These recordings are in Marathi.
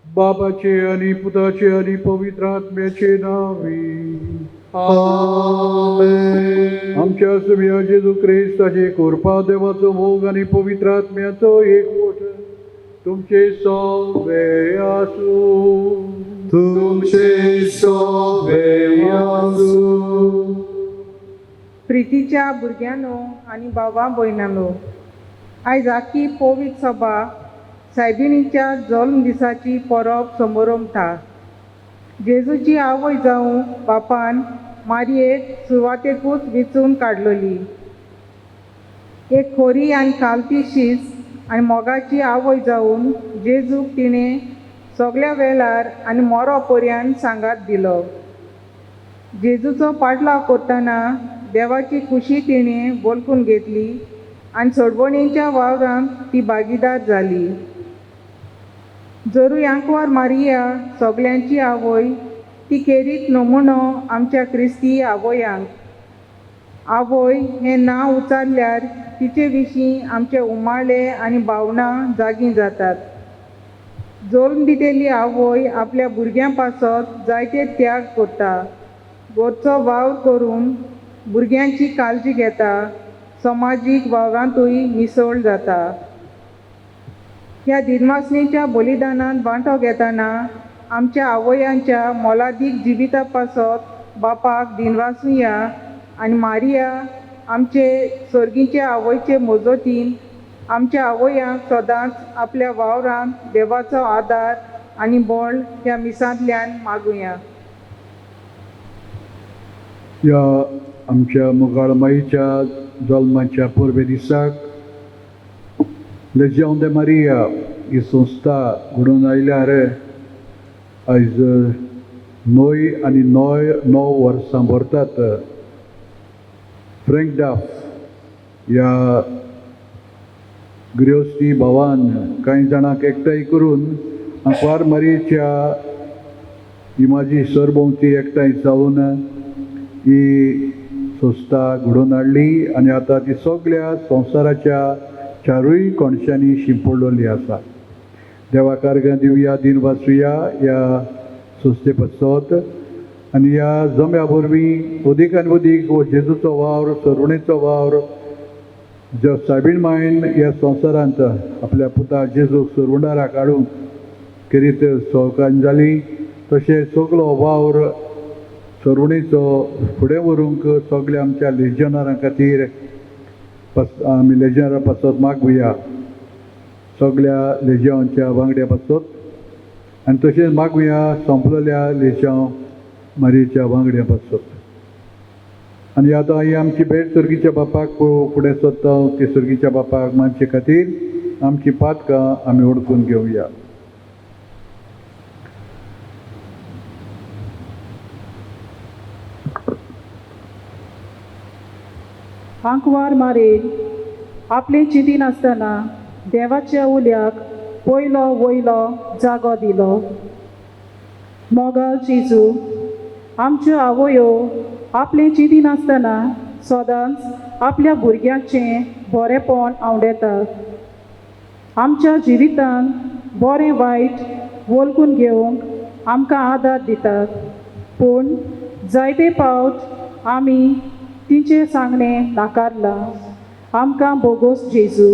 बाबाचे आणि पुताचे आणि पवित्र आत्म्याचे नावे आमेन. आमच्या सभ्या जेजू ख्रिस्ताचे कृपा देवाचो मोग आणि पवित्र आत्म्याचो एक मोठ तुमचे सगळे आसू. तुमचे सोबे आसू. प्रितीच्या भुरग्यांनो आनी भावां भयणांनो, आयज आख्खी पवित्र सभा सायबिणीच्या जल्म दिसाची परब समारंभता. जेजूची आवय जावं बापान मारयेक सुरवातेकूच वेंचून काडलोली. एक खोरी आनी खालती शीस आनी मोगाची आवय जावन जेजूक तिणें सगळ्या वेळार आनी मरो पर्यंत सांगात दिलो. जेजूचो पाटलाव करतना देवाची खुशी तिणें बोलकून घेतली आनी सोडवणेच्या वावरांत ती भागीदार जाली. जरूय आंकवार मारिया सगळ्यांची आवय, ती खेरीत नमुनो आमच्या क्रिस्ती आवयांक. आवय हें नांव उच्चारल्यार तिचे विशीं आमचे उमाळे आनी भावना जागी जातात. जल्म दितेली आवय आपल्या भुरग्यां पासत जायते त्याग करता, घरचो वावर करून भुरग्यांची काळजी घेता, समाजीक वावरांतूय मिसळ जाता. ह्या दिनवासनेच्या बलिदानांत वांटो घेतना आमच्या आवयांच्या मोलादीक जिविता पासत बापाक दिनवासूया आनी मारिया आमचे सर्गीचे आवयचे मजतीन आमच्या आवयांक सदांच आपल्या वावरांत देवाचो आदार आनी बळ ह्या मिसांतल्यान मागुया. या आमच्या मुगाळ माईच्या जल्माच्या पूर्वे दिसाक लेजिओन de Maria ही संस्था घडून आयल्यार आयज नोय आनी 9 वर्सां भरतात. फ्रँक डाफ ह्या गृहस्थी भावान कांय जाणांक एकठांय करून आंकवार मारयेच्या इमाजी सरभोंवती एकठांय जावन ही संस्था घडोवन हाडली आनी आतां ती सगळ्या संवसाराच्या चारूय कोणशांनी शिंपडलेली आसा. देवाक अर्घ्यां दिवया दिनवासुया ह्या संस्थे पासत आनी ह्या जम्या वरवीं अदीक आनी अदीक जेजूचो वावर, सरवणेचो वावर जो सायबीण मायन ह्या संवसारांत आपल्या पुता जेजूक सरवंडाराक हाडूंक करीत सहकार्य जाली, तशें सगळो वावर सरवणेचो फुडें व्हरूंक सगळ्या आमच्या लेजियनारां खातीर आमी लेजियनारां पासत मागुया, सगळ्या लेजियनच्या वांगड्या पासत आनी तशेंच मागुया संपलेल्या लेजियन मारयेच्या वांगड्या पासत. आनी आतां ही आमची भेट सर्गीच्या बापाक फुडें सरता. ते सर्गीच्या बापाक मानचे खातीर आमची पातकां आमी ओळखून घेवया. आंकवार मारेन आपले चिंतीन आसतना देवाच्या उल्याक पयलो वयलो जागो दिलो. मोगाल जेजू, आमच्यो आवयो आपलें चिंती नासतना सदांच आपल्या भुरग्यांचें बरेंपण आवडेतात। आमच्या जिवितांत बरें वायट वळखून घेवंक आमकां आदार दितात, पूण जायते फावट आमी तिचें सांगणें नाकारलां। आमकां बोगोस जेजू,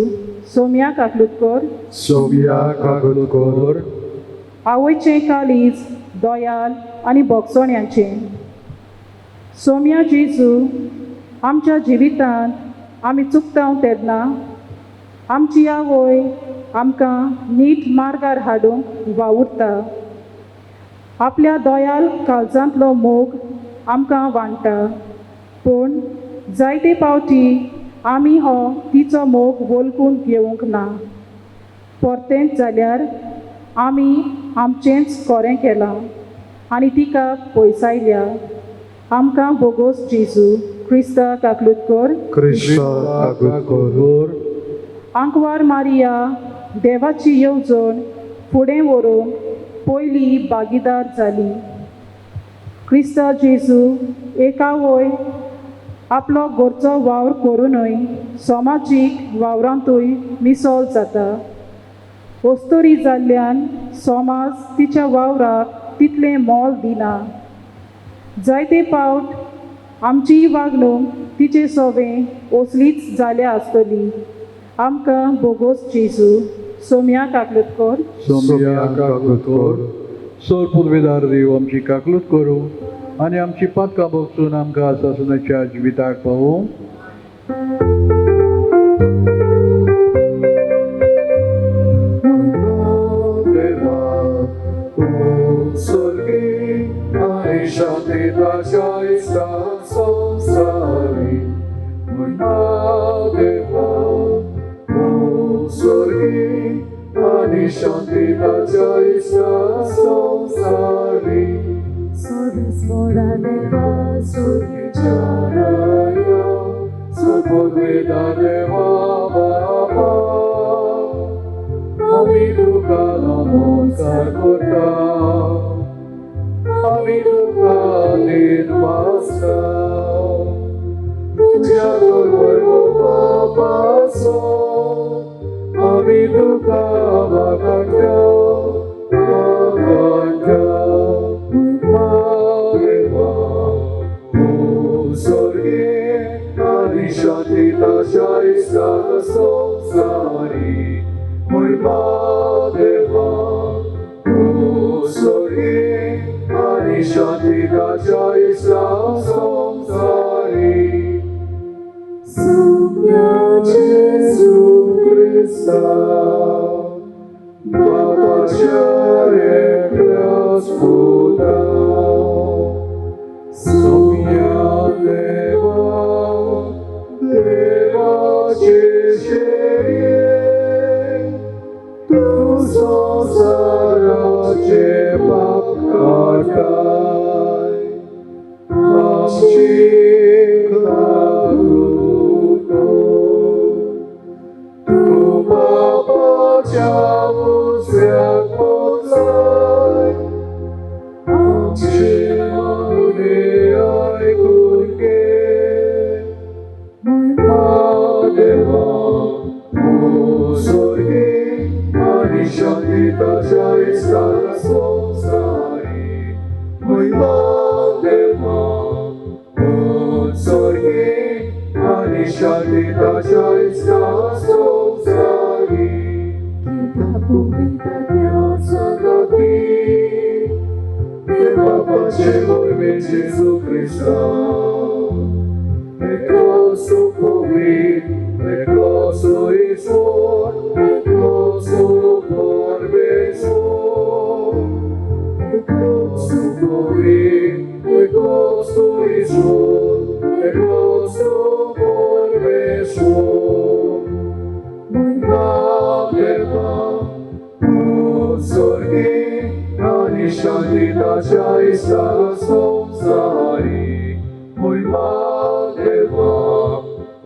सोम्या काकलुतकर, सोम्या काकलुतकर, आवयचें काळीज दोयाल आनी भोगसोण्याचें। सोम्या जेजू, आमच्या जिवितांत आमी चुकता तेन्ना आमची आवय आमकां नीट मार्गार हाडूंक वावुरता। आपल्या दोयाल काळजांतलो मोग आमकां वांटा, पूण जायते फावटी आमी हो तिचो मोग वळखून घेवंक ना। परतेंच जाल्यार आमी आमचेंच खरें केलां आनी तिका पयसायल्या। आमकां बोगोस जेजू, क्रिस्ता काकलुतकर, क्रिस्ता काकलुतकर, आंकवार मारिया, देवाची येवजण फुडें व्हरूंक पयली भागीदार जाली। क्रिस्ता जेजू एक आवय आपलो घरचो वावर करूनय समाजीक वावरांतूय मिसळ जाता। ओस्तोरी जाल्ल्यान समाज तिच्या वावराक तितलें मोल दिना। जायते फावट आमची वागणूक तिचे सोबें ओसलीच जाल्या आसतली। आमकां बोगोस जेजू, सोम्या काकलुतकर, सोम्या काकलुतकर, सोर पुर्वेदार देव आमची काकलूत करूं आनी आमची पातकां भोगसून आमकां आसासनाच्या जिविताक पावूं। स्वर्गी आनी शांतीच्या इश्टा संसारी देवा, स्वर्गी आनी शांतीच्या इश्टा संसारी Sodesvora deva, स्वर्गीच्या राया, सोपुर्वेदा देवा बाबा, आमी तुका नमस्कार करता, आमी तुका निर्वासता, तुझ्या बरोबर बाबासो, आमी तुका वागणटा, स्वर्गी आनी शांतीच्या इश्टा संसारी महिमा देवा, स्वर्गी आनी शांतीच्या इश्टा संसारी सोम्या जेजू क्रिस्ता, बापाच्या एकल्याच पुता, सोम्या देवा, देवाचे शेरे, तू संसाराचे पाप काढाय, आमची काकलूत तू बापाच्या उजव्याक पोचाय, आमची ऐकून घे, देवा, स्वर्गी आनी शांतीच्या इश्टा संसारी महिमा देवा, स्वर्गी आनी शांतीच्या इश्टा संसारी संगती बापाचे मोरवे जेजू Crysta, eklosu povit, eklosu izvor, eklosu porbezvor, eklosu povit, eklosu izvor, eklosu porbezvor, Deva, Uzorgi, Ani Shantitacha Isla Samsari, Mulma Deva,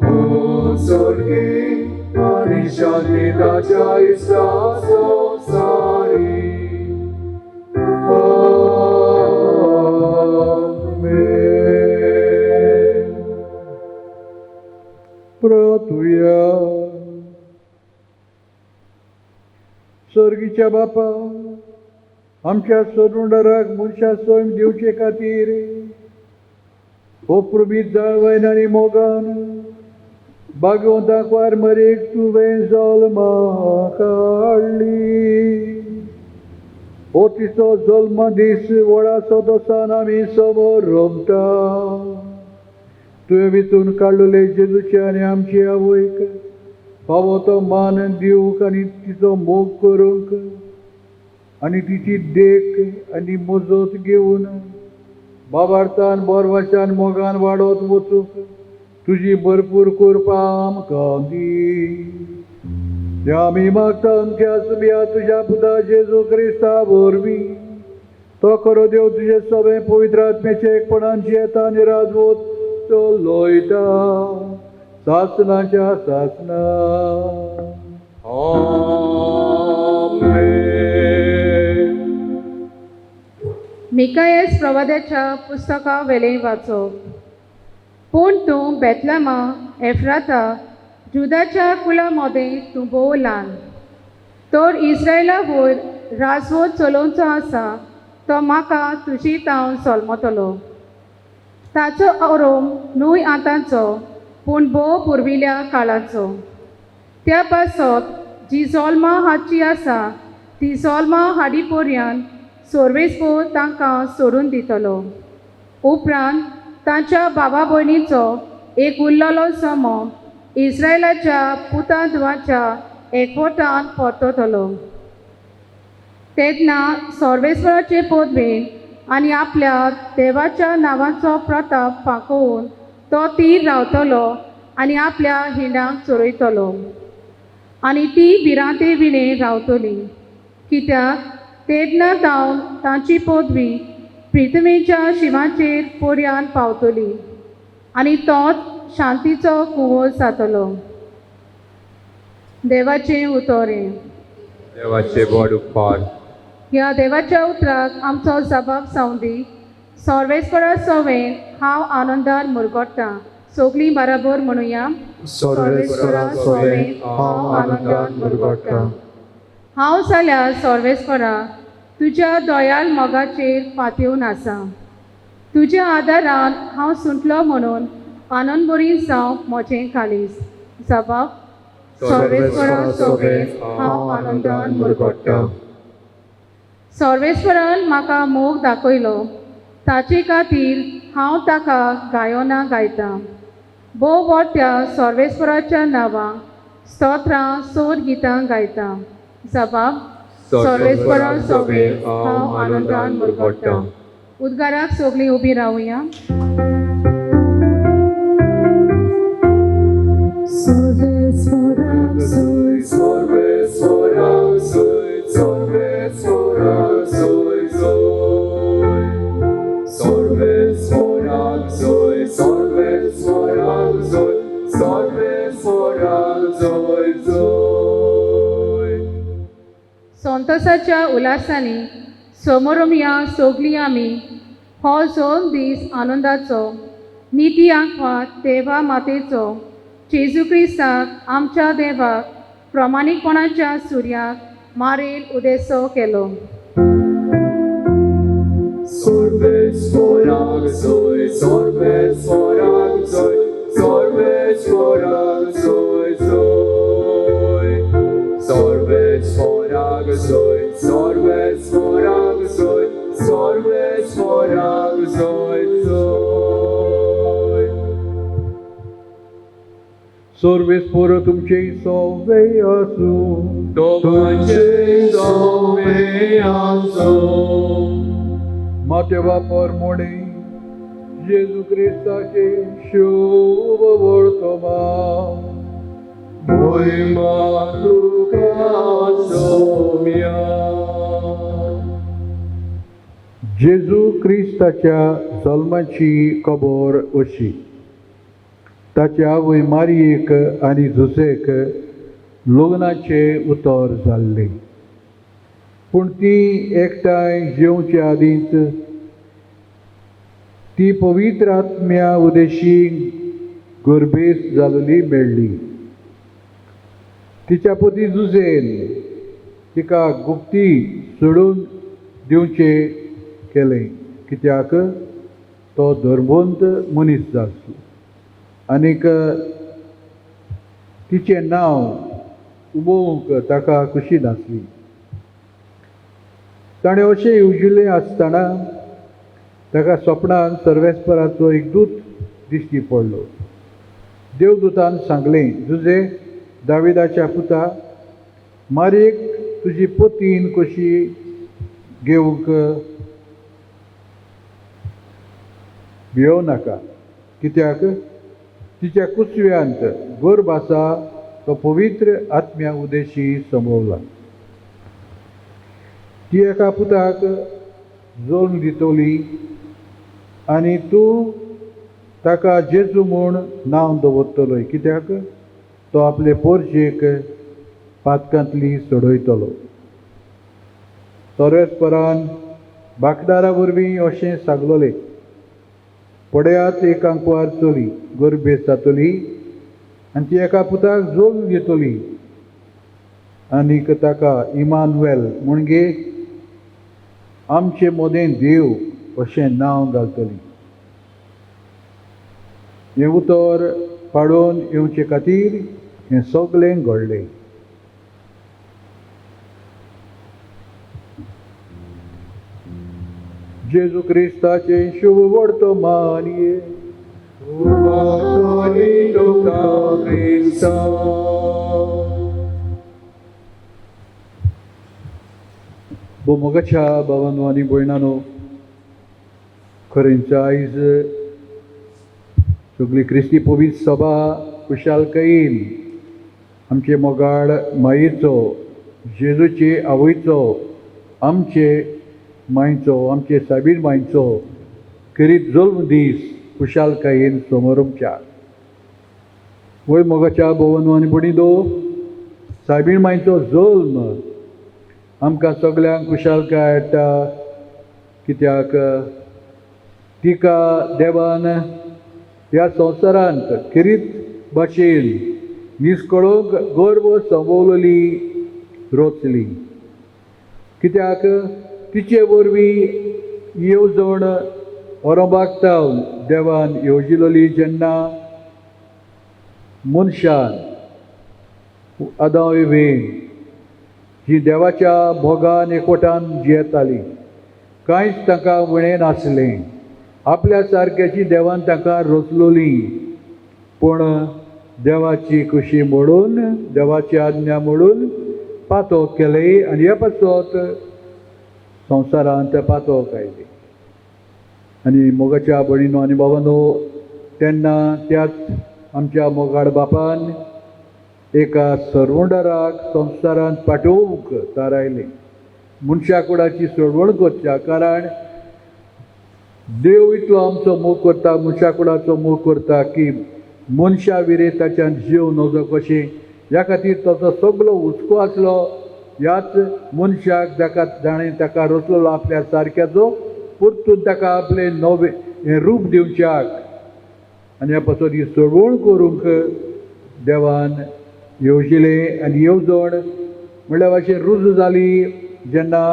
Uzorgi, Ani Shantitacha Isla Samsari. Amen. प्रार्थुया. सर्गीच्या बापा, आमच्या सोडूंडाराक मनशा स्वयं दिवचे खातीर ओप्रबीत जाळवायन आनी मोगान भागवंताक वार मरेक तुवें जल्मा काडली. ओ तिचो जल्म दीस व्हडा सदोसान आमी समोर रमता. तुवें भितून काडलेले जेजूचे आनी आमची आवयक फावो तो मान दिवंक आनी तिचो मोग करूंक आनी तिची देख आनी मजत घेवन बाबार्थान बोरवाशान मोगान वाडत वचूंक तुजी भरपूर कृपा आमकां दी. ते आमी मागता अमक्या सुबया तुज्या पुता जेजू क्रिस्ता वरवीं. तो खरो देव तुजे सगळे पवित्र आत्म्याचे एकपणान येता आनी राजवत तो लोयता सासणाच्या सासना. मिकायस प्रवाद्याच्या पुस्तका वेले वाचो. पूण तूं बेतलेमा एफ्राता जुदाच्या कुळामध्ये तूं भोव ल्हान. तर इस्रायला वयर राजवट चलोवचो आसा तो म्हाका तुजी तावन सोलमतलो. ताचो आरोम न्हय आतांचो पूण भोव पुर्विल्या काळाचो. त्या पासत जी जल्मां हाडची आसा ती जल्मां हाडी पर्यंत सोर्वेस्पोर तांकां सोडून दितलो. उपरांत तांच्या भावा भयणीचो एक उरलेलो समो इस्रायलाच्या पुतांदवाच्या एकवटान परततलो. तेन्ना सोर्वेस्वराचे पदवेन आनी आपल्या देवाच्या नांवाचो प्रताप फांकोवन तो तीर रावतलो आनी आपल्या हिंडांक चोरयतलो. आनी ती भिरांते विणे रावतली, कित्याक तेन्ना तावन तांची पदवी पृथ्वीच्या शिमाचेर पर्यंत पावतली आनी तोच शांतीचो कुंवो जातलो. देवाचें उतोरें. देवाचे बड उपकार. ह्या देवाच्या उतराक आमचो जबाब सावंदी. सर्वेस्परा सवेन हांव आनंदान मुरगोडटां. सगळीं बराबर म्हणुया. सर्वेस्वरा सवेन हांव आनंदान मुरगोडटां. हांव जाल्यार सर्वेस्परा तुज्या दयाल मोगाचेर फांत्योवन आसा. तुज्या आदारान हांव सुटलो म्हणून आनंद बरी जावंक म्हजें काळीज. जबाब. सर्वेस्परा सवेन हांव आनंदान मुरगोडटां. सर्वेस्परान म्हाका मोग दाखयलो, ताचे खातीर हांव ताका गायोनां गायतां. भोव व्हडट्या सर्वेस्पराच्या नांवां स्तोत्रां सोर गितां गायतां. जबाब. सर्वेस्परा सवेन हांव आनंदान मुरगोडटां. उद्गाराक सगळीं उबीं रावुया. सर्वेस्वराक सोय सर्वेस्वराक सोय सर्वेस्वराक सोय सोय. सर्वेस्वराक सोय सर्वेस्वराक सोय सर्वेस्वराक सोय सोय. संतोसाच्या उल्हासांनी समोरमया सगळीं आमी हो जोन दीस आनंदाचो निती आंखवात देवा मातेचो जेजू क्रिस्ताक आमच्या देवाक प्रामाणीकपणाच्या सुर्याक मारेल उदेसो केलो. सर्वेस्वराक सोय सर्वेस्वराक सोय सर्वेस्वराक सोय सोय. सर्वेस्वराक सोय सर्वेस्वराक सोय सर्वेस्वराक सोय सोय. सर्वेस्पर तुमचे सवे आसूं. दोगांचे सवे आसूं. माते वापर मोडे जेजू क्रिस्ताचे शुभ वर्तमान. महिमा तुका सौम्या. जेजू क्रिस्ताच्या जल्माची खबर अशी. ताच्या आवय मारयेक आनी झुसेक लग्नाचे उतर जाल्ले, पूण ती एकठांय जेवचे आदींच ती पवित्र आत्म्या उदेशी गरबेस जाल्ली मेळ्ळी. तिच्या पती जुझेन तिका गुप्ती सोडून दिवचे केलें, कित्याक तो धर्मवंत मनीस जालो आनीक तिचें नांव उमोवंक ताका खुशी नासली. ताणें अशें येवजिल्लें आसतना ताका स्वप्नांत सर्वेस्पराचो एक दूत दिश्टी पडलो. देवदूतान सांगलें, जुझे, दाविदाच्या पुता, मारयेक तुजी पतीन कशी घेवंक भियोव नाका, कित्याक तिच्या कुसव्यांत गर्भ आसा तो पवित्र आत्म्या उदेशी संभोवला. ती एका पुताक जल्म दितली आनी तूं ताका जेजू म्हूण नांव दवरतलो, कित्याक तो आपले पोरशेक पातकांतली सोडयतलो. सर्वेस्परान बाकदारा वरवीं अशें सांगलोलें, पडयात एक आंकवार चली गरबेस जातली आनी ती एका पुताक जल्म दितली आनीक ताका इमानुएल म्हणजे आमचे मोदें देव अशें नांव घालतली. हें उतर पाडून येवचे खातीर हें सगळें घडलें. जेजू क्रिस्ताचें शुभ वर्तमान ये मोगाच्या भावांनो आनी भयणांनो, खरेंच आयज सगळी क्रिस्ती पवित्र सभा खुशालकायेन आमचे मोगाळ मायेचो, जेजूचे आवयचो, आमचे मांयचो, आमचे साबीर मांयचो करीत जल्म दीस खुशालकायेन समारंभच्या. वय मोगाच्या भावांनो आनी भयणीनो, साबीर मांयचो जल्म आमकां सगळ्यांक खुशालकाय हाडटा, कित्याक तिका देवान ह्या संवसारांत करीत भाशेन निश्कळोक गर्व संभोवलेली रोचली. कित्याक तिचे वरवीं येवजण औरंगाबाद देवान येवजिल्ली, जेन्ना मनशान आदां एवेन जी देवाच्या भोगान एकवटान जियेताली, कांयच तांकां वणें नासलें. आपल्या सारक्याची देवान तांकां रचलोली, पूण देवाची खुशी म्हणून, देवाची आज्ञा म्हणून पातो केले आनी ह्या पासत संवसारांत पातोक आयली. आनी मोगाच्या भयणीनो आनी भावांनो, तेन्ना त्याच आमच्या मोगाळ बापान एका सरवंडाराक संवसारांत पाठोवंक थारायलें, मनशा कुळाची सोडवण करच्या. कारण देव इतलो आमचो मोग करता, मनशा कुळाचो मोग करता की मनशा विरें ताच्यान जीव नजो कशें, ह्या खातीर ताचो सगळो हुस्को आसलो ह्याच मनशाक, जाका जाणें ताका रचलेलो आपल्या सारक्याचो, परतून ताका आपलें नवें हें रूप दिवच्याक आनी ह्या पासत ही सोडवण करूंक देवान येवजिलें. आनी येवजण म्हणल्या भाशेन रुजू जाली जेन्ना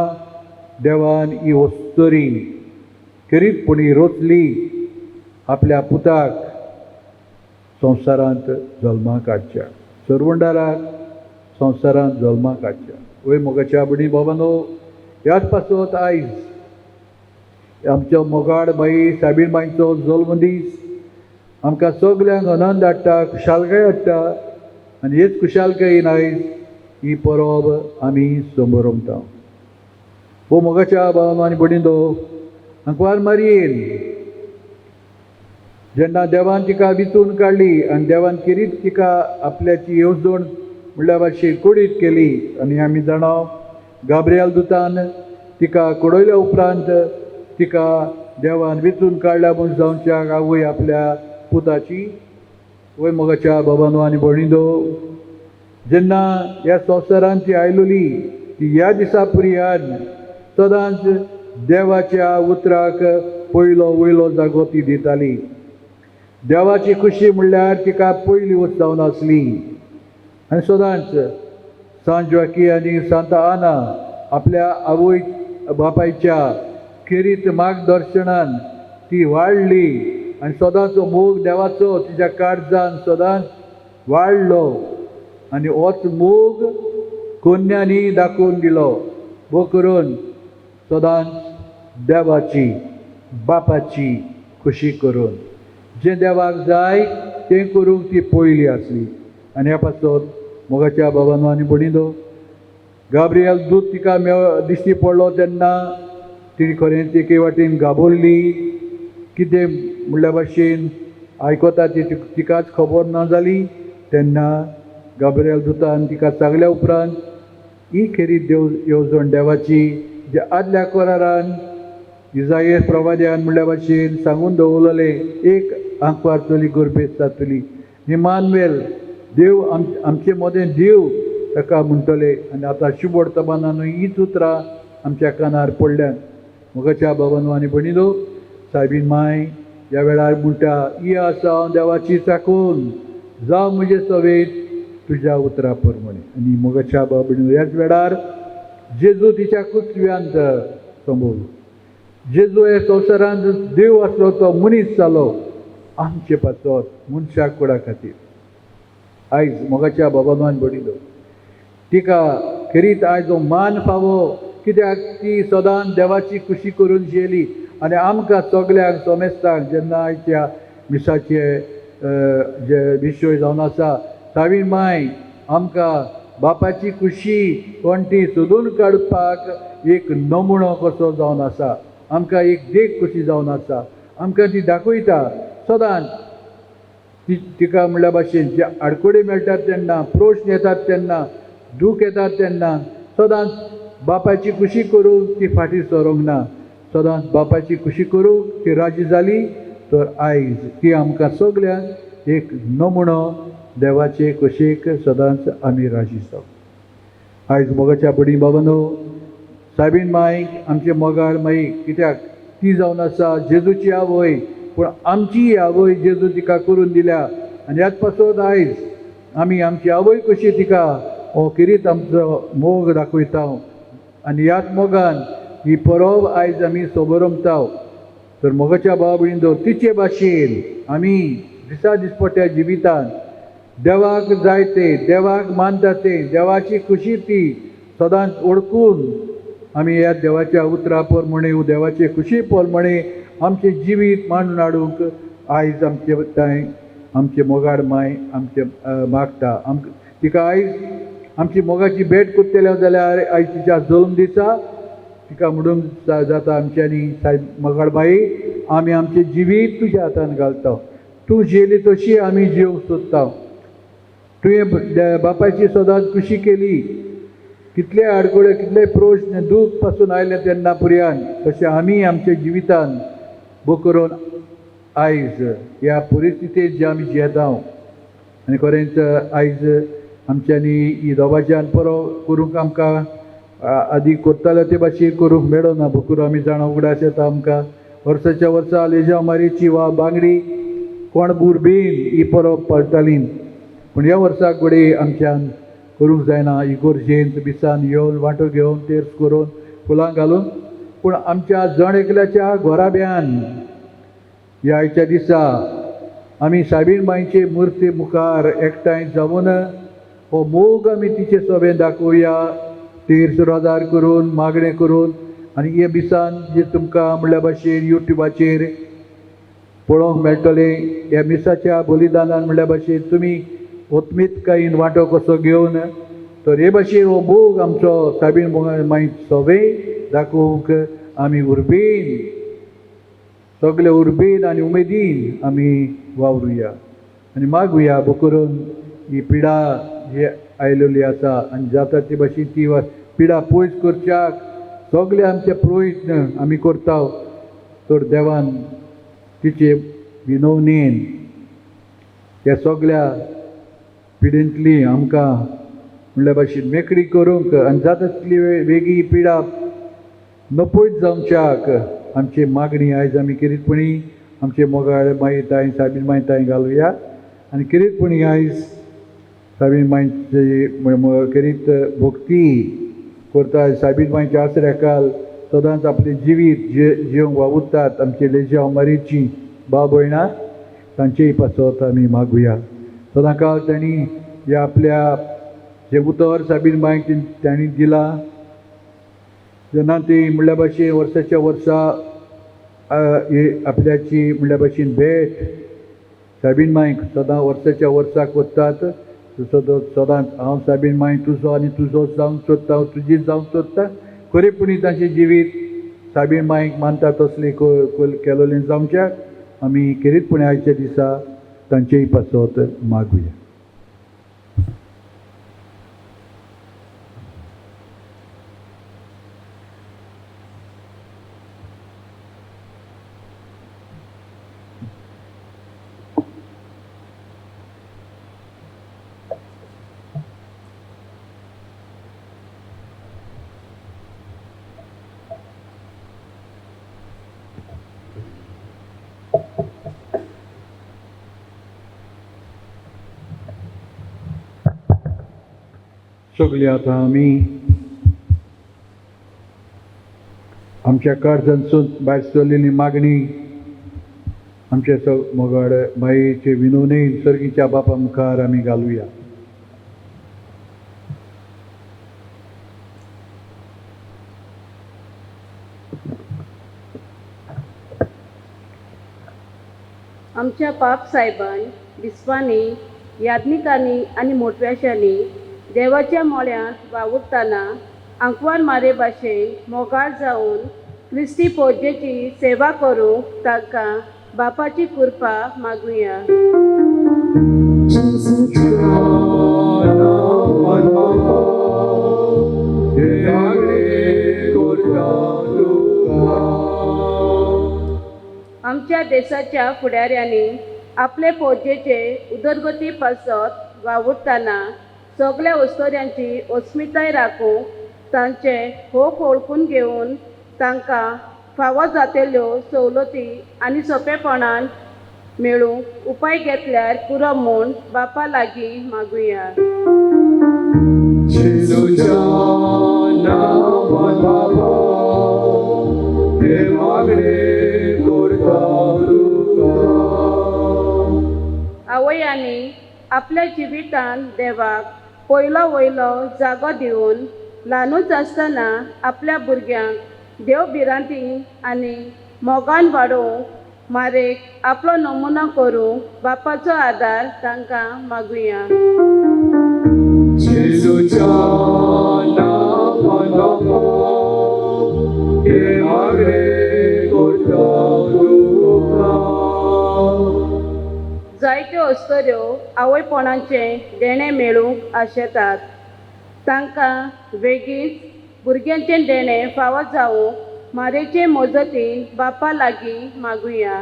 देवान ही वस्तरी करीतपणी रचली, आपल्या पुताक संवसारांत जल्माक हाडच्या, सरवंडाराक संवसारांत जल्माक हाडच्या. वय मोगाच्या भयणी भावांनो, ह्याच पासत आयज आमच्या मोगाळ बाई साबीर मांयचो जल्म दीस आमकां सगल्यांक आनंद हाडटा, खुशालकाय हाडटा. आनी हेच खुशालकायेन आयज ही परब आमी समारंभता. हो मोगाच्या भावांनो आनी भयणीनो, आंकवार मारयेन जेन्ना देवान तिका विचून काडली आनी देवान करीत तिका आपल्याची येवजण म्हणल्या भाशेन कुडीत केली. आनी आमी जाणाव, गाब्रिएल दुतान तिका कुडयल्या उपरांत तिका देवान वेचून काडल्या म्हूण जावच्या आवय आपल्या पुताची. वय मोगाच्या बाबांनो आनी भयणीनो, जेन्ना ह्या संवसारांत ती आयलोली ती ह्या दिसा पर्यंत सदांच देवाच्या उतराक पयलो वयलो जागो ती दिताली. देवाची खुशी म्हणल्यार तिका पयली वच जावन आसली. आनी सदांच सांत जोकी आनी सांत आना आपल्या आवय बापायच्या खेरीत मार्गदर्शनान ती वाडली आनी सदांच मोग देवाचो तिच्या काळजान सदांच वाडलो. आनी होच मोग कन्यांनी दाखोवन दिलो. वो करून सदांच देवाची बापाची खुशी करून जें देवाक जाय तें करूंक ती पयली आसली. आनी ह्या पासून मोगाच्या बाबांनो आनी भणीनो, गाब्रियल दूत तिका दिश्टी पडलो तेन्ना तिणी खरेंच एके वाटेन गाबोरली. कितें म्हणल्या भाशेन आयकता ती तिकाच खबर ना जाली. तेन्ना गाब्रियल दुतान तिका सांगल्या उपरांत ही खरी येवजण देवाची जे आदल्या कोरारान इजायेस प्रवाद्यान म्हणल्या भाशेन सांगून दवरलेलें, एक आंकवार चली गरबेत जातली. इमानुएल देव आमचे मदें देव ताका म्हणटले. आनी आतां शुभ वर्तमानान हीच उतरां आमच्या कानार पडल्यात. मोगाच्या बाबांनो आनी भणीनो, सायबीन माय ह्या वेळार म्हणटा, ही आसा हांव देवाची चाकून, जावं म्हजे सवेत तुज्या उतरा प्रमाणे. आनी मोगाच्या बाबा भणीनो, ह्याच वेळार जेजू तिच्या कुचव्यांत संभोवलो. जेजू हे संवसारांत देव आसलो तो मनीस जालो आमचे पासत मनशाक कोणा खातीर. आयज मोगाच्या बाबांनो आनी भणीनो, तिका खरीत आयज हो मान फावो, कित्याक ती सदांच देवाची खुशी करून जियेली. आनी आमकां सगल्यांक सोमेस्तांक जेन्ना आयच्या मिसाचे जे विशय जावन आसा, सावीन माय आमकां बापाची खुशी कोण ती सोदून काडपाक एक नमुनो कसो जावन आसा. आमकां एक देख कशी जावन आसा. आमकां ती दाखयता सदांच. तिका म्हणल्या भाशेन जे आडकोडी मेळटात तेन्ना, प्रश्न येतात तेन्ना, दूख येतात तेन्ना सदांच बापाची खुशी करूंक ती फाटीं सरोंक ना. सदांच बापाची खुशी करूंक ती राजी जाली. तर आयज ती आमकां सगल्यांक एक नमुनो देवाचे खुशेक सदांच आमी राजी जावं. आयज मोगाच्या बडी बाबांनो, सायबीन माय आमचे मोगाळ माई, कित्याक ती जावन आसा जेजूची आवय, पूण आमची आवय जेजू तिका करून दिल्या. आनी ह्याच पासून आयज आमी आमची आवय कशी तिका हो किरीत आमचो मोग दाखयता. आनी ह्याच मोगान ही परब आयज आमी सोबरमता. तर मोगाच्या बाबा भयणींनो, तिचे भाशेन आमी दिसा दिसपट्या जिवितान देवाक जाय तें, देवाक मानता तें, देवाची खुशी ती सदांच ओळखून आमी ह्या देवाच्या उतरा प्रमाणे, देवाचे खुशी प्रमाणे आमचें जिवीत मांडून हाडूंक आयज आमचे थंय आमचे मोगाड माय आमचे मागता. तिका आयज आमची मोगाची भेट करतले जाल्यार आयज तिच्या जल्म दिसा तिका म्हणूंक जाता आमच्यांनी, सायब मोगाड बाई आमी आमचें जिवीत तुज्या हातान घालता. तूं जियेली तशी आमी जिवंक सोदता. तुवें बापाची सदांच खुशी केली. कितले आडकोळे, कितले प्रश्न दूख पासून आयले तेन्ना पुर्यान, तशें आमी आमच्या जिवितान बो करून आयज ह्या परिस्थितीत जे आमी जियेता. आनी खरेंच आयज आमच्यांनी ही दोबाज्यान बरो करूंक आमकां आदी करताले ते भाशेन करूंक मेळना. बकूर आमी जाणा उगडास येता आमकां वर्साच्या वर्सा लेजा मारीची वा बांगडी कोण बुरबीन ही परब पळटाली. पूण ह्या वर्साक घडये आमच्यान करूंक जायना. इगोर्जेंत बिसान येवन वांटो घेवन तेर्स करून फुलां घालून, पूण आमच्या जण एकल्याच्या घोराब्यान ह्या आयच्या दिसा आमी सायबीण बाईचे मुर्ती मुखार एकठांय जावन हो मोग आमी तिचे सोबेन दाखोवया, तेर्स रोजार करून मागणें करून. आनी हे दिसान जे तुमकां म्हणल्या भाशेन युट्यूबाचेर पळोवंक मेळटलें, ह्या मिसाच्या बलिदानान म्हणल्या भाशेन तुमी ओत्मीतकायेन वांटो कसो घेवन, तर हे भाशेन हो मोग आमचो सायबीण माय सोबे दाखोवंक आमी उर्बेन, सगळे उर्बेन आनी उमेदीन आमी वावरुया आनी मागुया. बो करून ही पिडा जी आयलेली आसा आनी जाता ते भाशेन ती पिडा पयस करच्याक सगळे आमचे प्रयत्न आमी करता. तर देवान तिचे विनवणेन ह्या सगळ्या पिडेंतली आमकां म्हणल्या भाशेन मेकळी करूंक आनी जाता तितली वेगळी पिडा नपयत जावच्याक आमची मागणी आयज आमी किरीतपणी आमचे मोगाळ माई ताई साबीन माई ताई घालुया आनी किरीतपणी आयज साबीन माईची किरीत भोक्ती करता साबीन माईच्या आसऱ्याकाल सदांच आपले जिवीत जिवंक वावुरतात आमचे लेजा मारीची भाव भयणां तांचेय पासत आमी मागुया. सदां काळ तांणी ह्या आपल्या जे उतर साबीन मांयक तांणी दिला जेन्ना ती म्हणल्या भाशेन वर्साच्या वर्सा आपल्याची म्हणल्या भाशेन भेट साबीन मांयक सदां वर्साच्या वर्सा कोत्तात. सदांच हांव साबीन मांय तुजो आनी तुजो जावंक सोदता हांव तुजीच जावंक सोदता. खरेपणी तांचें जिवीत साबीन मांयक मानता तसलें केलोलें जावच्याक आमी किरीतपणी आयच्या दिसा तांचेय पासत मागुया. सगळीं आतां आमी आमच्या काळजांतसून भायर सरलेली मागणी आमच्या मोगाड मायेचे विनवणेन सर्गीच्या बापा मुखार आमी घालुया. आमच्या बाप साहेबान विस्वांनी याज्ञिकांनी आनी मोटव्याशांनी देवाच्या मोळ्यांत वावुरतना आंकवार मारे भाशेन मोगाळ जावन क्रिस्ती पोजेची सेवा करूंक तांकां बापाची कृपा मागुया. आमच्या देशाच्या फुडाऱ्यांनी आपले पोजेचे उदरगती पासत वावुरतना सगळ्या वस्तोऱ्यांची अस्मिताय राखूंक तांचे होप ओळखून घेवन तांकां फावो जातेल्यो सवलती आनी सोंपेपणान मेळूंक उपाय घेतल्यार पुरो म्हूण बापा लागीं मागुया. आवयांनी आपल्या जिवितांत देवाक पयलो वयलो जागो दिवन ल्हानूच आसतना आपल्या भुरग्यांक देव भिरांती आनी मोगान वाडोवंक मारेक आपलो नमुनो करूंक बापाचो आदार तांकां मागुया. जायत्यो अस्तऱ्यो आवयपणाचे देणे मेळूंक आशेतात. तांकां बेगीन भुरग्यांचें देणें फावो जावंक मारेचे मजतीन बापा लागीं मागुया.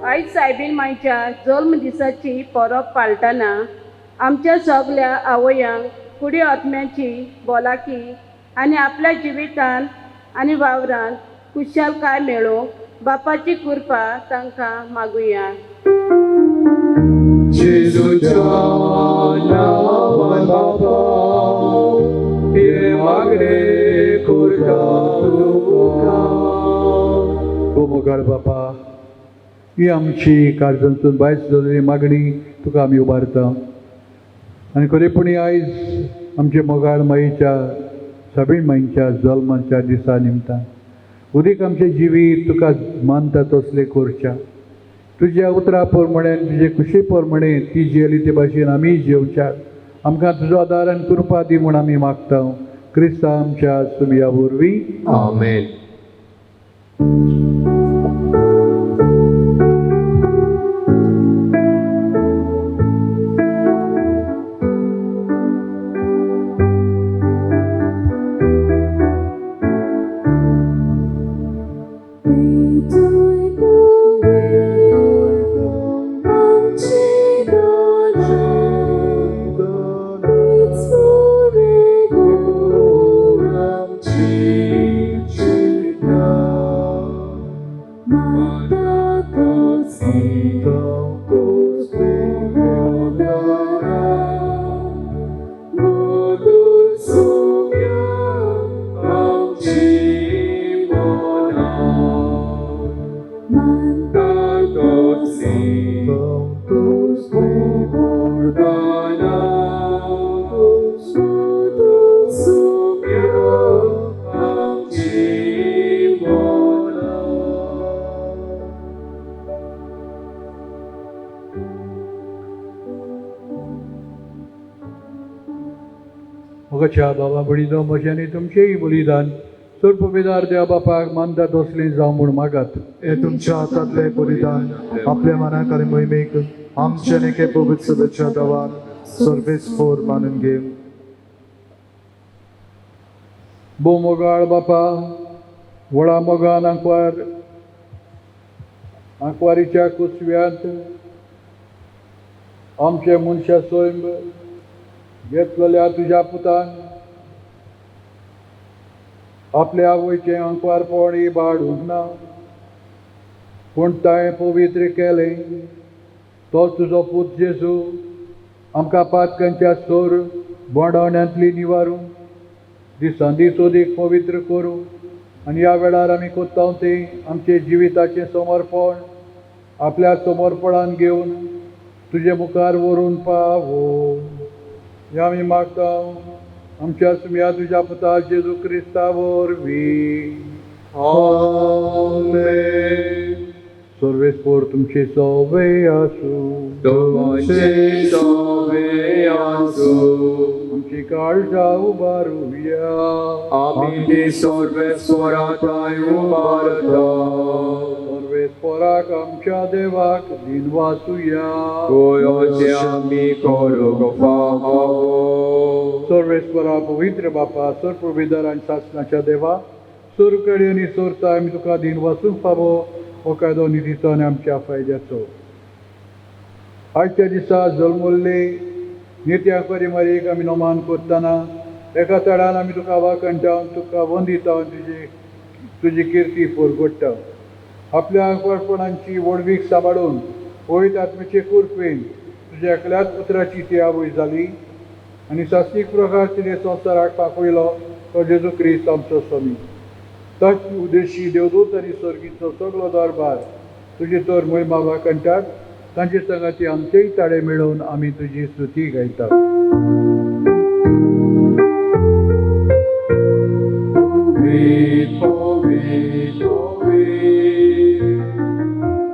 आयज सायबीन मांयच्या जल्म दिसाची परब पाळटना आमच्या सगळ्या आवयांक कुड्यो आत्म्याची भलायकी आनी आपल्या जिवितांत आनी वावरांत खुशालकाय मेळोवंक बापाची कृपा तांकां मागुया. ओ मोगाळ बापा, ही आमची काळजांतसून भायर सरलेली मागणी तुका आमी उबारता आनी खरेपणी आयज आमचे मोगाळ माईच्या साबीण माईच्या जल्माच्या दिसा निमतान उदीक आमचें जिवीत तुका मानता तसलें करच्या. तुज्या उतरा प्रमाणे तुजे कुशे प्रमाणे ती जियेली ते भाशेन आमी जेवच्याक आमकां तुजो आदार आनी कृपा दी म्हूण आमी मागता. क्रिस्ता आमच्या सुमया वरवीं आमेन. 가나 소도 소며 앞지 모나 मोगाच्या बाबा बळीदो म्हज्यानी तुमचेय बलिदान सर्पविदार देवा बापाक मानतात असलें जावं म्हूण मागात. हे तुमच्या हातातले बलिदान आपल्या मनाक आणि मोहिमेक आमचे नेके पवित्र सदाच्या देवान सर्वेस्फोर मानून घेऊ. बो मोगाळ बापा व्हडा मोगान आंकवारीच्या कुसव्यांत आमचे मनशा सोयंब घेतलेल्या तुज्या पुतान आपल्या आवयचें आंकवारपण इबाडूंक ना पूण ताणें पवित्र केलें. तो तुजो पूत जेजू आमकां पातकांच्या सोर बोंडावण्यांतली निवारून दिसान दीस अदीक पवित्र करूं आनी ह्या वेळार आमी कोत्ताव तें आमचे जिविताचें समर्पण आपल्या समर्पणान घेवन तुजे मुखार व्हरून पावो. हें आमी मागता आमच्या सुम्या तुज्या पुता जेजू क्रिस्ता वरवीं. आमेन सर्वेस्पोर तुमचे सवे आसूं. तुमचे सवे आसूं आमची काळजा उबारूया. आमी ती सर्वेस्वराताय उबारता सर्वेस्पोराक आमच्या देवाक दिन वाचूया. गोयोचे आमी करूंक फावो सर्वेस्परा पवित्र बापा सर्पविदार आनी शासनाच्या देवा सुरकडी आनी सोरता आमी तुका दिन वाचूंक फावो हो कायदो निधीचो आनी आमच्या फायद्याचो. आजच्या दिसा जल्मल्ले नित्याकरी मारीक आमी नोमान करतना एका तडान आमी तुका वाकणटा तुका वंदिता तुजी किर्ती परगडटा. आपल्या आंकवारपणांची वडवीक सांबाळून पवित्र आत्म्याचे कुरपेन तुज्या एकल्याच पुत्राची ती आवय जाली आनी शास्त्रीक प्रकार तिणे संवसाराक पाकयलो तो जेजू क्रिस्त आमचो स्वामी. ताचे उद्देशी देवदूत आनी सर्गीचो सगळो दरबार तुजे तर महिमा वाकणटात. तांचे संगाती आमचेय ताळे मेळोवन आमी तुजी स्तुती गायतात. पवित्र पवित्र पवित्र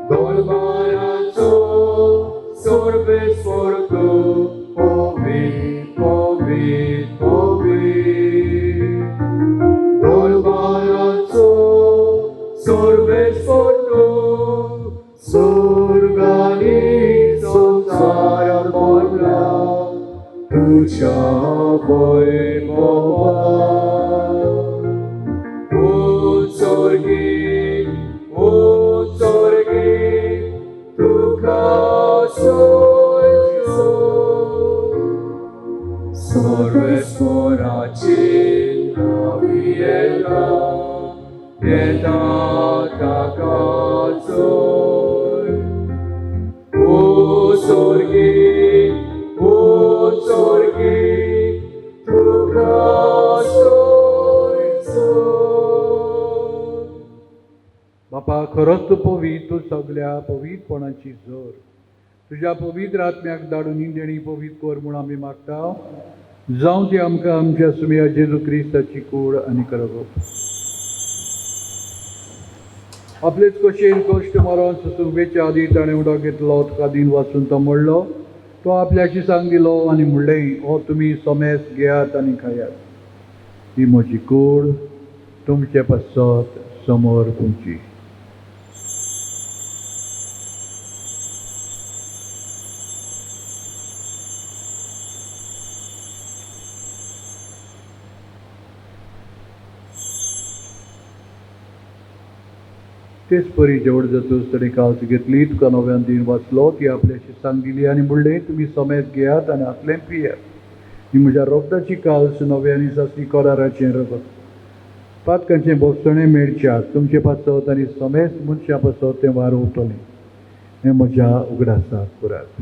दरबाराचो सर्वेस्वर तूं पवित्र पवित्र पवित्र दरबाराचो सर्वेस्वर तूं स्वर्गानी संसार भरला तुझ्या वैभवा. तुका सोयसो सर्वेस्वराची नावियेला येता ताका सोय. ओ स्वर्गी तुका सोयसो. बापा खरोच तूं पवित्र तूं सगळ्या पवित्रपणाची जोर तुज्या पवित्र आत्म्याक धाडून इंदेणी पवित्र कर म्हूण आमी मागता. जावं ती आमकां आमच्या सुम्या जेजू क्रिस्ताची कूड आनी करगप. आपलेच कशेन कश्ट मरण सुसुंबेच्या आदी ताणें उडो घेतलो तुका दिन वाचून तो म्हणलो तो आपल्याची सांग दिलो आनी म्हणलें हो तुमी सोमेस घेयात आनी खायात. ही म्हजी कूड तुमचे पसत समोर तुमची. तेच परी जेवढ जातूच ताणें काळज घेतली तुका नव्यान दिन वाचलो ती आपल्याशी सांग दिली आनी म्हणलें तुमी समेत घेयात आनी आतलें पियात. ही म्हज्या रोगदाची काळज नव्यानी सासी कराराचें रगत. पातकांचें भोगसणें मेळच्यात तुमचे पासत आनी समेत मनशां पासत तें वारोवतलें. हें म्हज्या उगडासाक करात.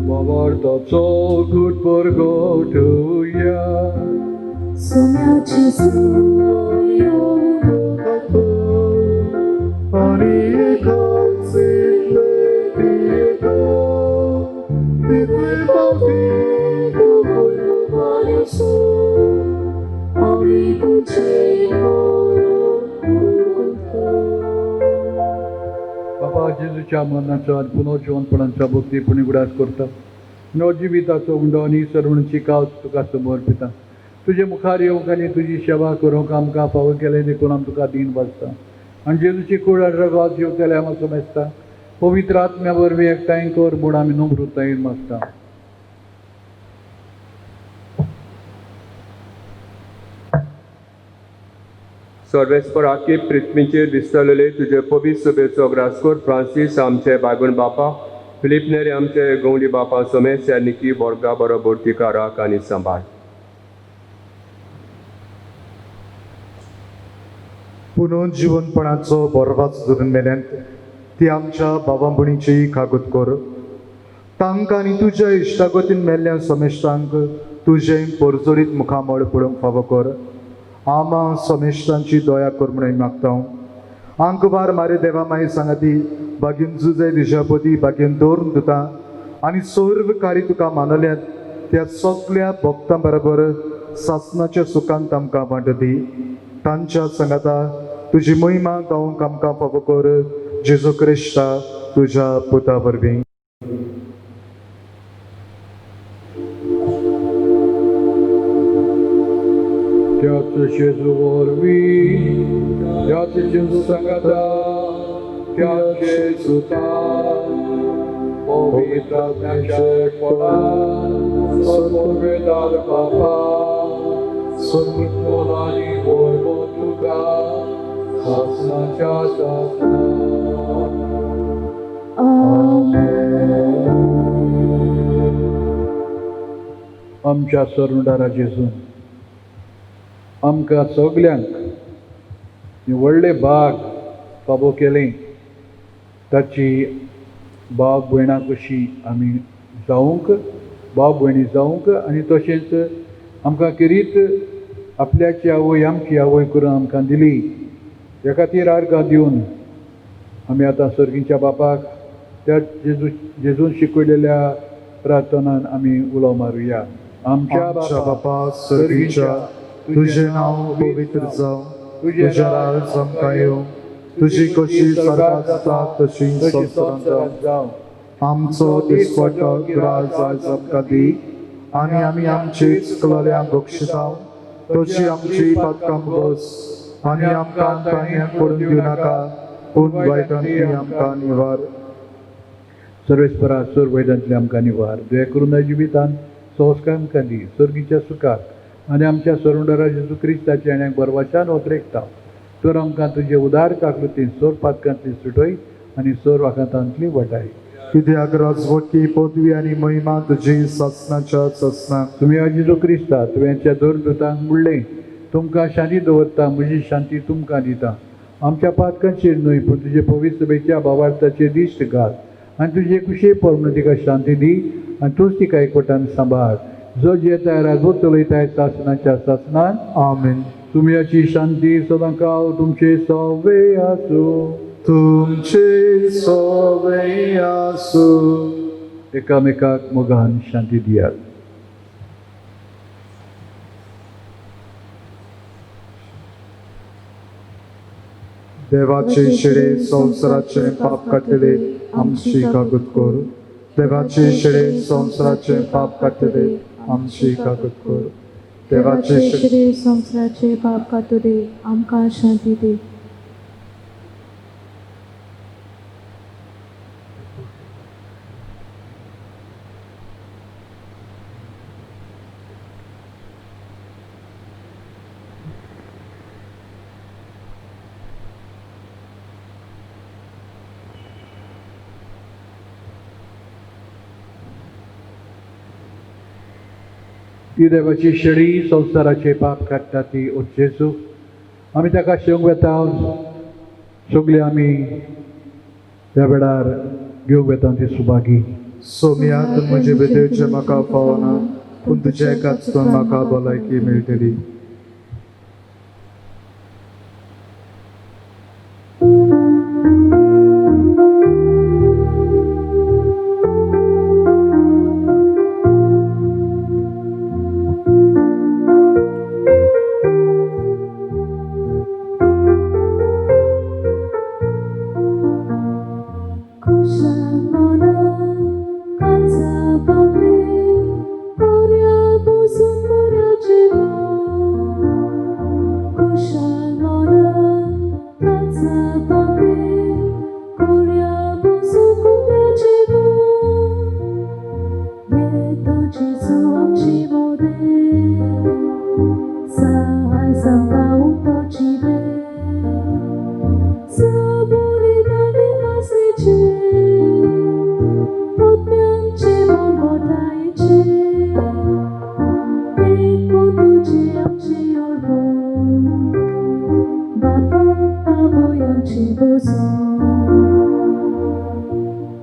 बाबा परतोचो कूट परगोटुया सोम्याची सुयो आणि एकाचेतले तिघा, तिथले पावटी वालिसो आणि तुझे बाबा जेजूच्या मरणाचो आनी पुनर्जीवनपणांचो भक्तीपणी उडास करता नव जिविताचो उंडो आनी सरवणीची कावत तुका समर्पिता तुजे मुखार येवंक आनी तुजी सेवा करूंक आमकां फावो केलें देखून आमी तुका दीन वाजता आनी जेजूची कूड रगत जेवतले आमी समजता पवित्र आत्म्या वरवीं एकठांय कर म्हूण आमी नम्रतायेन मागता सर्वेस्पराकी पृथ्वीचेर दिसतलेले तुजे पवित्र सभेचो ग्रासकोर फ्रांसीस आमचे बागून बापा फिलिप नेरे आमचे गवंडी बापा सोमेश निकी बोर्गा बरोबर तिका राख आनी सांबाळ पुनर्जीवनपणाचो बरवाच धरून मेल्यांत ती आमच्या भावां भयणीची कागद कर तांकां आनी तुज्या इश्टागतीन मेल्ल्या समेश्टांक तुजें परजोरीत मुखामळ पळोवंक फावो कर आमा समेश्टांची दया कर म्हणून मागता आंकबार मारे देवा माई सांगाती बागेन जुजे दिशापती बागेन दवरून दिता आनी सर्वकारी तुका मानल्यात त्या सगळ्या भक्तां बरोबर सासणाच्या सुखांत आमकां वांटती तांच्या संगाता तुजी महिमा गावंक आमकां फावो कर जेजू क्रिस्ता तुज्या पुता वरवीं त्याच जेजू वरवीं त्याच जेजू सांगाता त्याचे सुता पवित्र आत्म्याच्या एकपणान सर्ववेदार बापा सर्वोत्तम आनी वरवो तुका सासणाच्या सासणा आमच्या सरवंडारा जेजून आमकां सगल्यांक व्हडले भाग फावो केले ताची भाव भयणां कशी आमी जावंक भाव भयणी जावंक आनी तशेंच आमकां किरीत आपल्याची आवय आमची आवय करून आमकां दिली ह्या खातीर आर्गां दिवन आमी आतां सर्गीच्या बापाक त्या जेजून शिकयलेल्या प्रार्थनान आमी उलो मारुया आमच्या बापा सर्गीच्या तुझे नाव पवित्र जावं तुझ्या राज आमकां येवं तुजी कशी स्वर्गांत जाता तशी संवसारांत जावं आमचो दिसपटो राज आज आमकां दी आनी आमी आमची चुकलेल्यांक बक्षिता तशी आमची पातकां बस आनी आमकां ताणयाक पडून दिवं नाका पूण वायटांतली आमकां निवार सर्वेस्परा सर वैदांतले आमकां निवार दया करून जिवितान संस्कार आमकां दी सर्गीच्या सुखाक आनी आमच्या सरवंडरा जेजू क्रिस्ताच्या आण्याक बरवाच्यान वत्रेकता तर आमकां तुजे उदार काकलुतीन सोर पातकांतली सुटय आनी सोर वाखांतांतली वटाय कित्याक राजवटी पदवी आनी महिमा तुजी सासणाच्या सासणाक तुमी जेजू क्रिस्ता तुवेंच्या दोन दुतांक म्हणलें तुमकां शांती दवरता म्हजी शांती तुमकां दिता आमच्या पातकांचेर न्हय पूण तुजे पवित्र सभेच्या भावार्थाचेर दिश्ट घाल आनी तुजे कुशे परमण तिका शांती दी आनी तूंच तिका एकवटान सांबाळ जो जेताय राजवट चलयताय सासणाच्या सासणान आमीन तुमची शांती सदांकाळ तुमचे सवे आसूं तुमचे सवे आसूं एकामेकाक मोगान शांती दियात देवाचे शिडे संवसाराचे पाप काडटले आमची कागद कर देवाचे शिडे संवसाराचे पाप काडटले आमची कागद कर देवाचे शिडे श्री संवसाराचे पाप कातुरे आमकां शांती दे ती देवाची शेळी संवसाराचे पाप काडटा ती ओ जेजू आमी ताका शेवंक वेता सगळीं आमी ह्या वेळार घेवंक वेता ती सुभागी सोम्यांत म्हजे भितरचें म्हाका पावना पूण तुज्या काचतून म्हाका भलायकी मेळटली.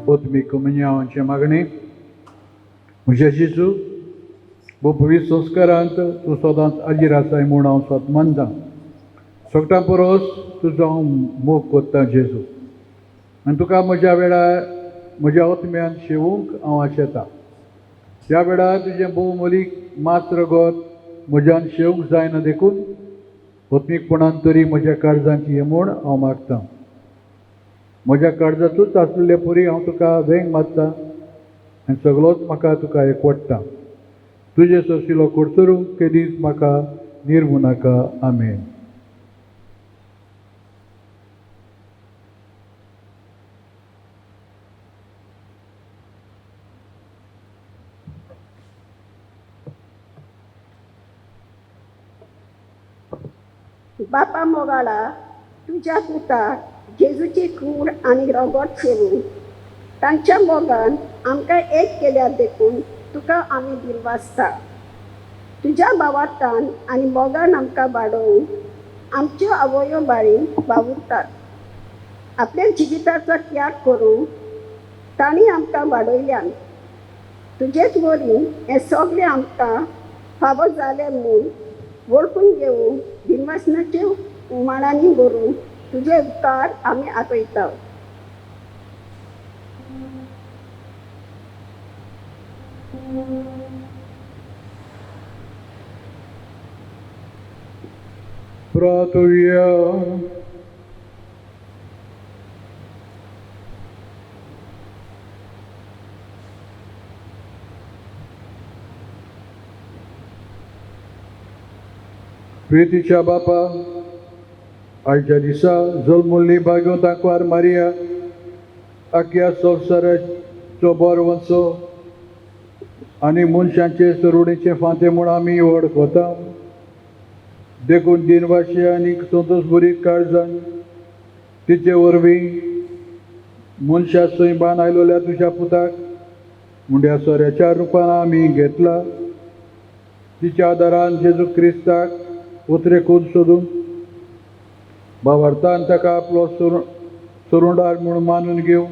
Otmi comunhãoचे मागणी म्हज्या जेजू बो पवित्र संस्कारांत तूं सदांच आजीर आसाय म्हूण हांव स्वत मानतां. सगळ्यां परस तुजो हांव मोग कोत्तां जेजू आनी तुका म्हज्या वेळार म्हज्या ओतम्यान शेवूंक हांव आशेतां. ह्या वेळार तुजें भोवमोलीक मात रगत म्हज्यान शेवूंक जायना देखून ओतमीकपणान तरी म्हज्या काळजांची येमूण हांव मागतां. म्हज्या काळजांतूच आसलेले परी हांव तुका वेंग मारतां आनी सगळोच म्हाका तुका एकवटता. तुजे सोशिलो कोडसरूंक केदींच म्हाका निर्मू नाका. आमेन. बापा मोगाळा तुज्या पुताक जेजूची कूड आनी रगत शेवून तांच्या मोगान आमकां एक केल्यार देखून तुका आमी दिलवासता. तुज्या भावार्थान आनी मोगान आमकां वाडोवन आमच्यो आवयो बाळीन वावुरतात. आपल्या जिविताचो त्याग करून तांणी आमकां वाडयल्यान तुजेच वरीन हें सगळें आमकां फावो जालें म्हूण वळखून घेवून दिनवासनाचे उमाळांनी भरून तुजे उपकार आमी आपयता. प्रार्थुया. प्रितीच्या बापा आयच्या दिसा जल्मुल्ली भाग्यो तांकवार मारिया आख्या संवसाराचो बरो वंचो आनी मनशांचे सरुणीचे फांते म्हूण आमी वळखता. देखून दिनवाशी आनी संतोश बरी काळजान तिचे वरवीं मनशा सैबान आयलोल्या तुज्या पुताक मुंड्या सोऱ्याच्या रुपान आमी घेतला. तिच्या आदारान जेजू क्रिस्ताक उतरेकून सोदून भावार्थान ताका आपलो सरुंडार म्हूण मानून घेवं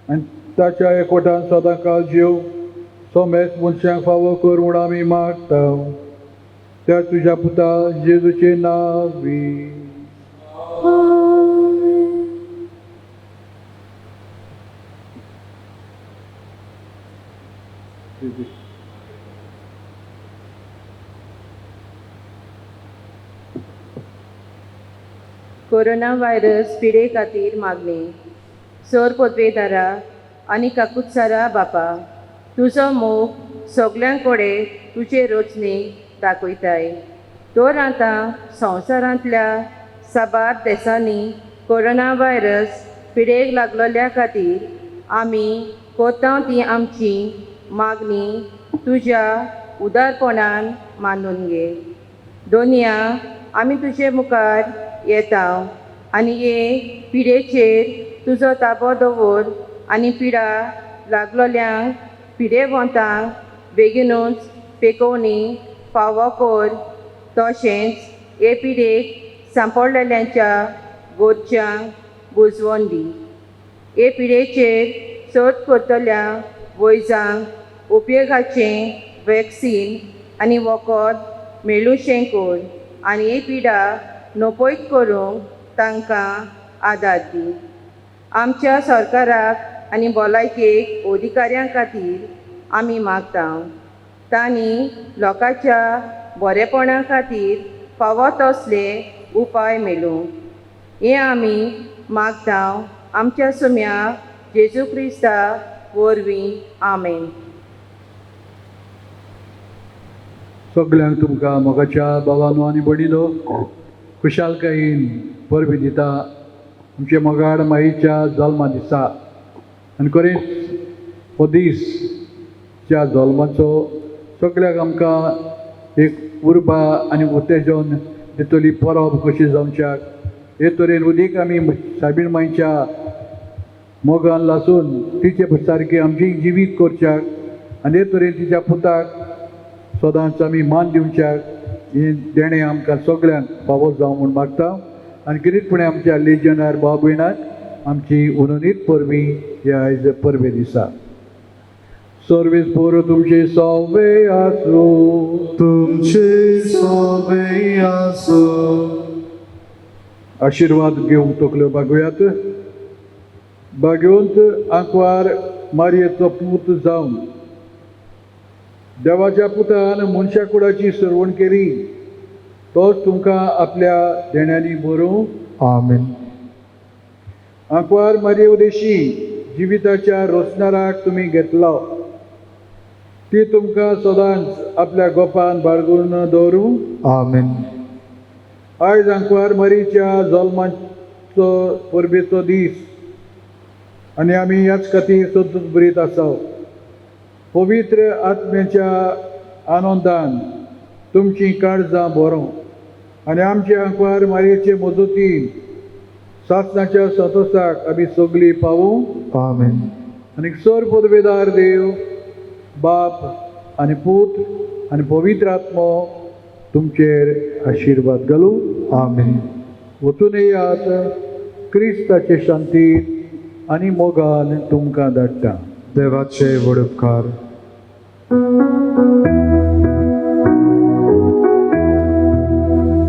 आनी ताच्या एकवटान सदां काळ जेव सोमेत मनशांक फावो कर म्हूण आमी मागता. त्या तुज्या पुता जेजूचे नांवी. कोरोना व्हायरस पिडे खातीर मागणी. सर पदवेदारा आनी काकुत्सारा बापा तुजो मोग सगळ्यां कडेन तुजे रचणेक दाखयताय. तर आतां संवसारांतल्या साबार देशांनी कोरोना व्हायरस पिडेक लागलेल्या खातीर आमी कोतां ती आमची मागणी तुज्या उदारपणान मानून घे. दोनया आमी तुजे मुखार येता आनी हे पिडेचेर तुजो ताबो दवर आनी पिडा लागलोल्यांक पिडेवंतांक बेगीनूच पेकोवणी फावो कर. तशेंच हे पिडेक सांपडलेल्यांच्या गोरच्यांक बुजवण दी. हे पिडेचेर सोद करतल्या वैजांक उपेगाचें वॅक्सीन आनी वखद मेळुशें कर आनी ही पिडा नपयत करूंक तांकां आदार दी. आमच्या सरकाराक आनी भलायकेक अधिकाऱ्यां खातीर आमी मागतां. तांणी लोकांच्या बरेपणा खातीर फावो तसले उपाय मेळूंक. हें आमी मागतां आमच्या सुम्या जेजू क्रिस्ता वरवीं. आमेन. सगळ्यांक तुमकां मोगाच्या भावानो आनी भयणीनो खुशालकायेन परबी दिता आमचे मोगाड माईच्या जल्मा दिसा आनी खरेंच हो दीस ज्या जल्माचो सगळ्याक आमकां एक उर्बा आनी उतेजन दितली परब कशी जावच्याक हे तरेन उदीक आमी साबीण माईच्या मोगान लासून तिचे सारके आमची जिवीत करच्याक आनी हे तरेन तिच्या पुताक सदांच आमी मान दिवच्याक ही देणें आमकां सगळ्यांक फावो जावं म्हूण मागता. आनी गिरीतपणे आमच्या लेजनार भाव भयणाक आमची उननीत परबी ह्या आयज परबे दिसा. सर्वेस पोर तुमचे सवे आसूं, तुमचे सोबे आसो. आशिर्वाद घेवंक तकल्यो बागुयात. भाग्यवंत आंकवार मारयेचो पूत जावन देवाच्या पुतान मनशा कुळाची सरवण केली तोच तुमकां आपल्या देण्यांनी भरूं. आमेन. आंकवार मारये उदेशी जिविताच्या रोसणाराक तुमी घेतलो ती तुमकां सदांच आपल्या गोपान बाळगून दवरूं. आमेन. आयज आंकवार मारीच्या जल्माचो परबेचो दीस आनी आमी ह्याच खातीर सतत बरीत आसा. पवित्र आत्म्याच्या आनंदान तुमची काळजां बरो आनी आमच्या आंकवार मारयेचे मजतीन सासणाच्या संतोशाक आमी सगळीं पावूं. आमेन. आनी सर पदवेदार देव बाप आनी पूत आनी पवित्र आत्मो तुमचेर आशिर्वाद घालूं. आमेन. वचून येयात. क्रिस्ताचे शांतीन आनी मोगान तुमकां धाडटा. देवाचे व्हड उपकार.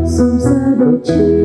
संसाराची